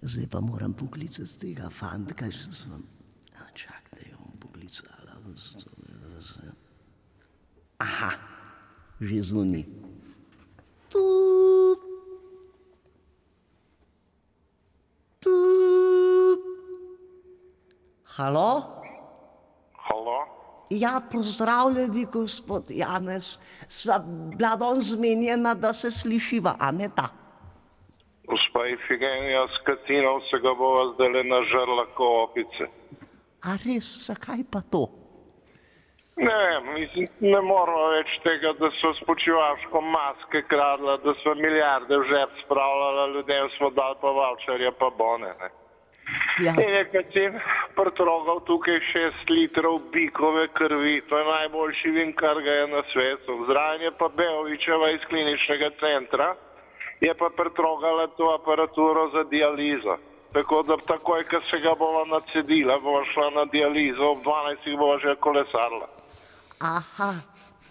Zdaj pa moram poklicati tega fantka, če sem vam... Čakajte, jo bom poklicala. Aha, že zvoni. Tup. Tup. Halo? Halo? Ja, pozdravljeni, gospod Janez. Sva bila danes zmenjena, da se slišiva, a ne ta? Gospa Ifigenija, s Katinov se ga bova zdajle nažrla ko opice. A res, zakaj pa to? Ne vem, mislim, ne moramo več tega, da so s Počivalško maske kradla, da so milijarde v žep spravljala, ljudem smo dali pa vavčarje pa bone, ne. Ja. In je Katin pretrogal tukaj 6 litrov bikove krvi, to je najboljši vin, kar ga je na svetu. Zraven je pa Beovičeva iz kliničnega centra, je pa pretrogala to aparaturo za dializo. Tako da takoj, ko se ga bova nacedila, bova šla na dializo, ob 12 bova že kolesarila. Aha,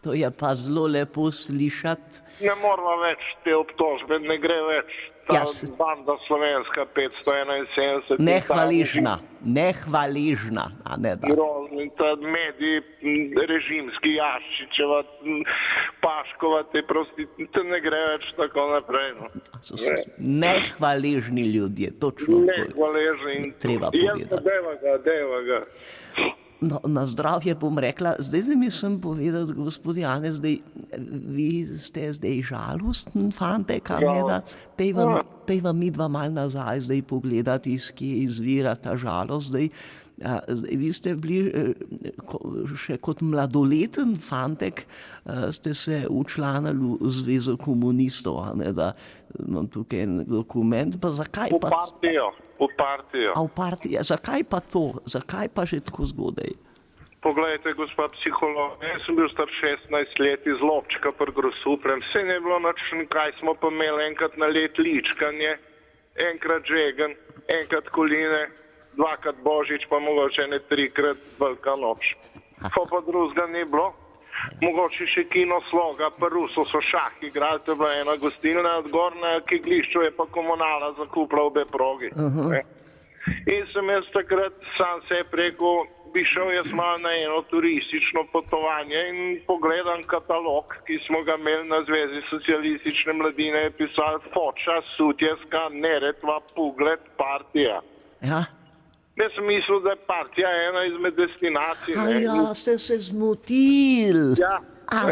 to je pa zelo lepo slišati. Ne moramo več te obtožbe, ne gre več. Ta banda slovenska 571. Nehvaližna, a ne da. Grozni, ta mediji, režimski, Jaščičeva, Paškova, te ne gre več tako naprej. No. Nehvaližni ljudje, točno tako. Nehvaližni. Treba povedati. Dejva ga. No, na zdravje bom rekla, zdaj se mi sem povedati, gospod Janez, vi ste zdaj žalosten fantek, a ne da, pejva midva mal nazaj zdaj pogledati, iz kje izvira ta žalost. Zdaj vi ste bili še kot mladoleten fantek, ste se včlanili v Zvezo komunistov, a ne da, imam tukaj en dokument, pa zakaj pa... V partijo. A v partijo, zakaj pa to, zakaj pa že tako zgodaj? Poglejte, gospa psiholog, jaz sem bil star 16 let iz Lobčka pri Grosupljem, vse ne bilo nič, kaj smo pa imeli enkrat na let ličkanje, enkrat žegen, enkrat koline, 2krat Božič, pa mogoče ne 3krat Velika noč. Pa drugega ni bilo. Mogoče še kino Sloga, pa Ruso so šah igrali, to je bila ena gostilna, odgor na keglišču je pa komunala zakupila obe progi. In sem jaz takrat sam sebi rekel, bi šel jaz malo na eno turistično potovanje in pogledam katalog, ki smo ga imeli na Zvezi socialistične mladine, je pisal Foča, Sutjeska, Neretva, Pugled, partija. Ja. Jaz sem mislil, da je partija ena izmed destinacij. Ja, ste se zmotili. Ja.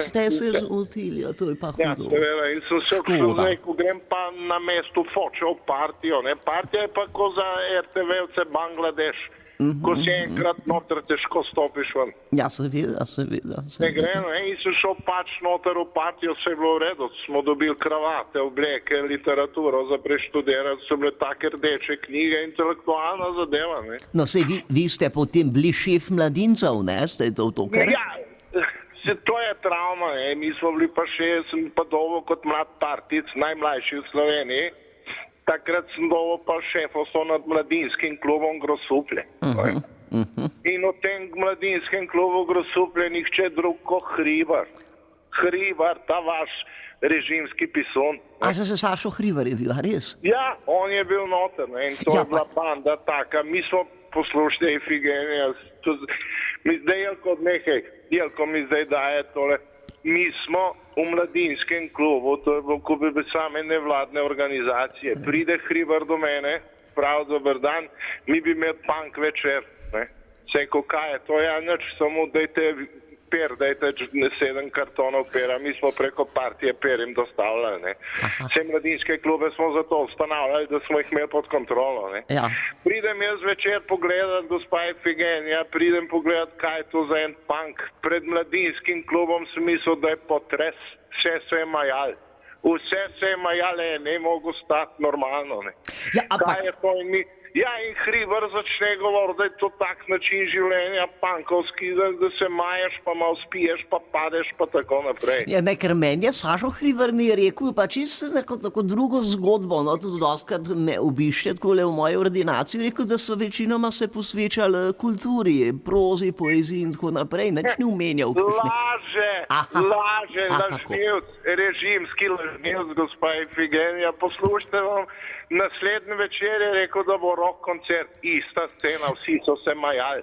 Ste se zmotili, to je pa hudo. Ja, seveda, in sem se rekel, grem pa na mestu Fočo v partijo. Partija je pa ko za RTV-vce Bangladeš. Ko si enkrat noter težko stopiš ven. Ja, seveda. Ne gre, in sem šel pač noter v partijo, vse je bilo v redu. Smo dobili kravate, obleke, literaturo za preštudirati, so bile take rdeče knjige, intelektualna zadeva. No, sej vi ste potem bili šef mladincev, ne? Ste to kar? Ja, to je travma, mi smo bili pa sem pa dolgo kot mlad partic, najmlajši v Sloveniji. Takrat sem dolgo pa šefovstvo nad mladinskim klubom Grosuplje. In v tem mladinskem klubu Grosuplje nihče drug kot Hribar. Hribar, ta vaš režimski pisun. A se Sašo Hribar je bil, a res? Ja, on je bil noter, in to je bila banda taka. Mi smo poslušali Ifigenija, Jelko mi zdaj daje tole. Mi smo v mladinskem klubu, to je bilo kupi same nevladne organizacije. Pride Hribar do mene, prav dober dan, mi bi imeli punk večer. Sejko, kaj je to? Ja, nič, samo dajte per, dajte 7 kartonov pera, mi smo preko partije per jim dostavljali. Vse mladinske klube smo zato ustanavljali, da smo jih imeli pod kontrolo. Ja. Pridem jaz večer pogledat, gospa Ifigenija, pridem pogledat, kaj je to za en punk. Pred mladinskim klubom sem mislil, da je potres, vse se je majal. Vse se je majal, ne mogo stati normalno. Ja, ampak... Kaj je to in mi... Ja, in Hribar začne govoriti, da je to tak način življenja pankovski, da se maješ, pa malo spiješ, pa padeš, pa tako naprej. Ja, ne, ker meni je Sašo Hribar mi je rekel, pa čisto tako drugo zgodbo, no, tudi dostkrat me obišče takole v moji ordinaciji, rekel, da so večinoma se posvečali kulturi, prozi, poeziji in tako naprej, nič ni omenjal. Laže, lažnivc, režimski lažnivc, gospa Ifigenija, poslušajte vam, Naslednji večer je rekel, da bo rock koncert, ista scena, vsi so se majali.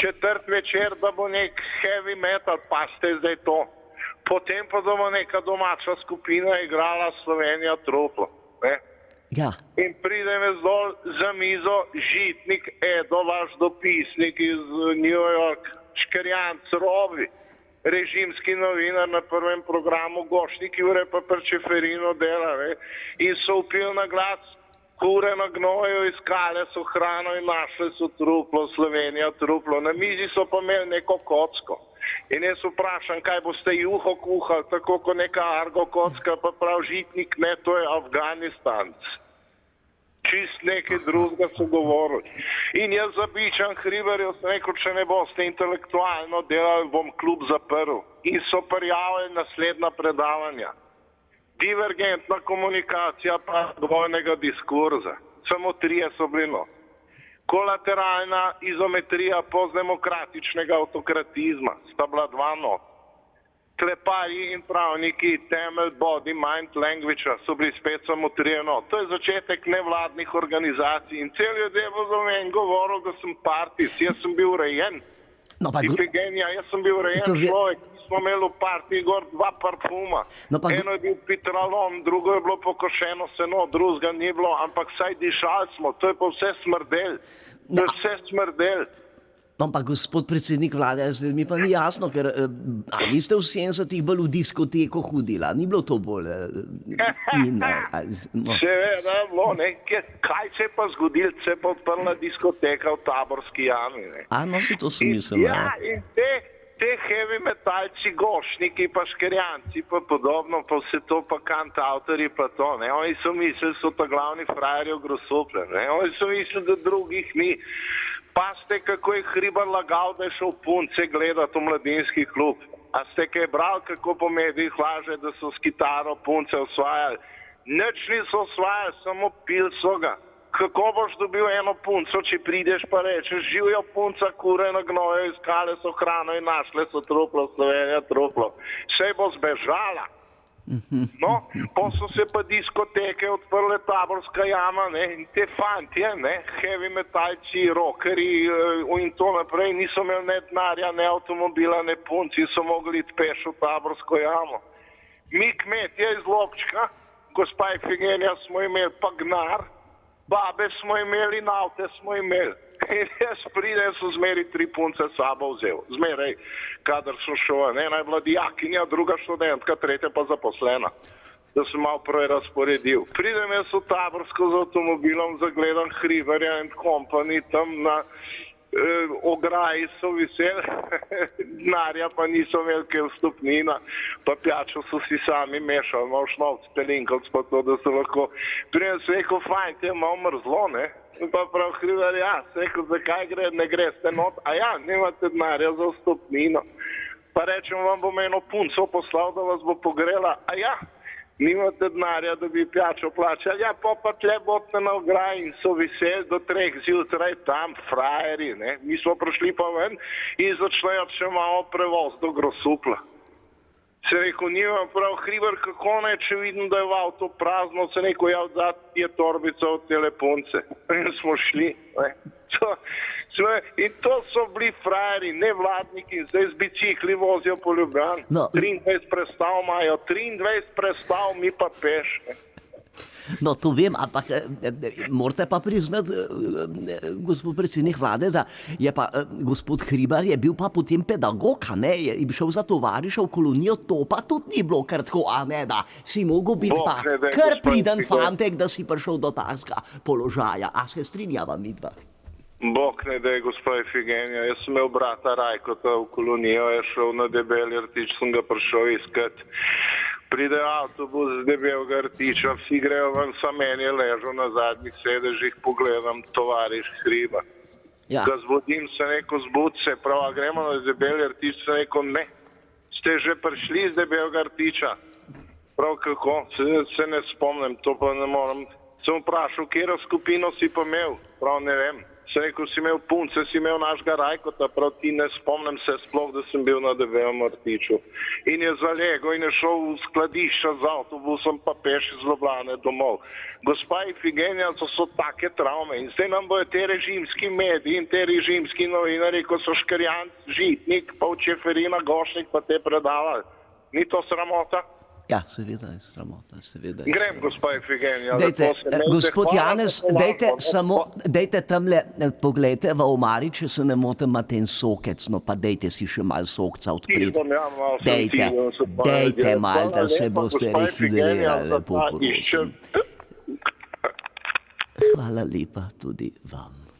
Četrt večer, da bo nek heavy metal, pa ste zdaj to. Potem pa da bo neka domača skupina igrala Slovenija truplo. Ne? Ja. In pride me zdol za mizo Žitnik Edo, vaš dopisnik iz New York, Škerjanc Robi, režimski novinar na prvem programu, Gošnik Jure pa Čeferino dela, ne? In so upili na glas, kure na gnoju, iskale so hrano in našle so truplo, Slovenija truplo. Na mizi so pa imeli neko kocko. In jaz vprašam, kaj boste juho kuhali, tako kot neka argo kocka, pa prav Žitnik, ne, to je Afganistanc. Čist nekaj drugega so govorili. In jaz zabičam Hribarjev, sem rekel, če ne boste intelektualno delali, bom klub zaprl. In so prijavili naslednja predavanja. Divergentna komunikacija pa dvojnega diskurza. Samo 3 so bili no. Kolateralna izometrija postdemokratičnega autokratizma. Sta bila 2 no. Kleparji in pravniki, temelj body, mind, language so bili spet samo 3 no. To je začetek nevladnih organizacij in cel ljudje bo za meni govoril, da sem partijc. Jaz sem bil rejen. No, pa Ifigenija, jaz sem bil rejen človek. Smo imeli v partiji gor 2 parfuma. No, eno je bil Pitralon, drugo je bilo pokošeno seno, drugega ni bilo, ampak saj dišali smo, to je pa vse smrdel. To je vse smrdel. No, pa gospod predsednik vlade, zdaj mi pa ni jasno, ker niste v 70-ih bolj v diskoteko hodila, ni bilo to bolj no. Seveda, ne, kaj se je pa zgodilo, se je pa odprla diskoteka v Taborski jami. Ne. No, si to sem mislil. Ja, in te heavy metalci, Gošniki, pa Škerjanci, pa podobno, pa vse to, pa kantautori, pa to, ne, oni so mislili, so ta glavni frajerjev Grosuplja, ne, oni so mislili, da drugih ni. Pa ste, kako je Hribar lagal, da je šel punce gledati v mladinski klub. A ste kaj brali, kako po medijih laže, da so s kitaro punce osvajali? Nič niso osvajali, samo pil so ga. Kako boš dobil eno punco, če prideš pa rečeš, živijo punca, kure na gnoju, iskale so hrano in našle so truplo, Slovenija truplo. Sej bo zbežala. No, pa so se pa diskoteke odprle, Taborska jama, ne, in te fantje, ne, heavy metalci, rockeri in to naprej, niso imeli ne denarja, ne avtomobila, ne punci, so mogli iti peš v Taborsko jamo. Mi kmetje iz Lobčka, gospa Ifigenija, smo imeli pa gnar, babe smo imeli, navte smo imeli. In jaz pridem, so zmeri 3 punce sabo vzel. Zmeraj, kadar sem šel, ena je bila dijakinja, druga študentka, tretja pa zaposlena. Da sem malo prerazporedil. Pridem jaz v Taborsko z avtomobilom, zagledam Hribarja and Company, tam na ograji so viseli, denarja pa niso imeli, ker vstopnina, pa pijačo so si sami mešali, malo šnovc, pelinkovc, pa to, da so lahko. Pridem se rekel, fajn, te je malo mrzlo, ne? Pa prav Hribar, ja, se rekel, zakaj ne greste not? A ja, nimate denarja za vstopnino. Pa rečem, vam bom eno punco poslal, da vas bo pogrela. A ja, nimate denarja, da bi pijačo plačali. Ja, pa tle bote na ograji in so veseli do 3 zjutraj tam, frajeri, ne. Mi smo prišli pa ven in začnejo še malo prevoz do Grosupla. Se rekel, nimam prav, Hribar, kako ne, če vidim, da je v avto prazno, se rekel, ja, odzad je torbica od telepunce. In smo šli, ne. In to so bili frajeri, nevladniki, zdaj z bicikli vozijo po Ljubljani. 23 prestav imajo, 23 prestav, mi pa peš. No, to vem, ampak morate pa priznati, gospod predsednik vlade, da je pa gospod Hribar je bil pa potem pedagog, ne, je šel za tovariša v kolonijo, to pa tudi ni bilo kar tako, a ne, da si mogel biti pa kar priden fantek, da si prišel do takega položaja. A se strinjava midva? Bog ne da je gospa Ifigenija, jaz sem imel brata Rajkota v kolonijo, je šel na Debeli rtič, sem ga prišel iskat. Pride avtobus z Debelega rtiča, vsi grejo ven, sam meni je ležal na zadnjih sedežih, pogledam, tovariš Hribar. Ja. Ga zbudim, se rekel, zbud se, prav, a gremo na Debeli rtič, se rekel, ne. Ste že prišli z Debelega rtiča? Prav, kako? Se ne spomnim, to pa ne moram. Sem vprašal, kjero skupino si pa imel? Prav, ne vem. Se rekel, si imel punce, si imel našega Rajkota, prav ti ne spomnim se sploh, da sem bil na Devejem Martiču. In je zalegel in je šel v skladišča z avtobusom pa peš iz Ljubljane domov. Gospa Ifigenija, to so take travme in zdaj nam bojo te režimski mediji in te režimski novinari, ko so Škerjanc, Žitnik, pa Čeferina, Gošnik pa te predavali. Ni to sramota? Ja, seveda je sramota, seveda je Grem, sramota. gospa Ifigenija. Dajte, gospod Janez, dajte tamle, poglejte, v omari, če se ne motim, imate en sokec, no pa dajte si še malo sokca odpreti. Dajte malo, da se boste rehidrirali, lepo prosim. Hvala lepa tudi vam.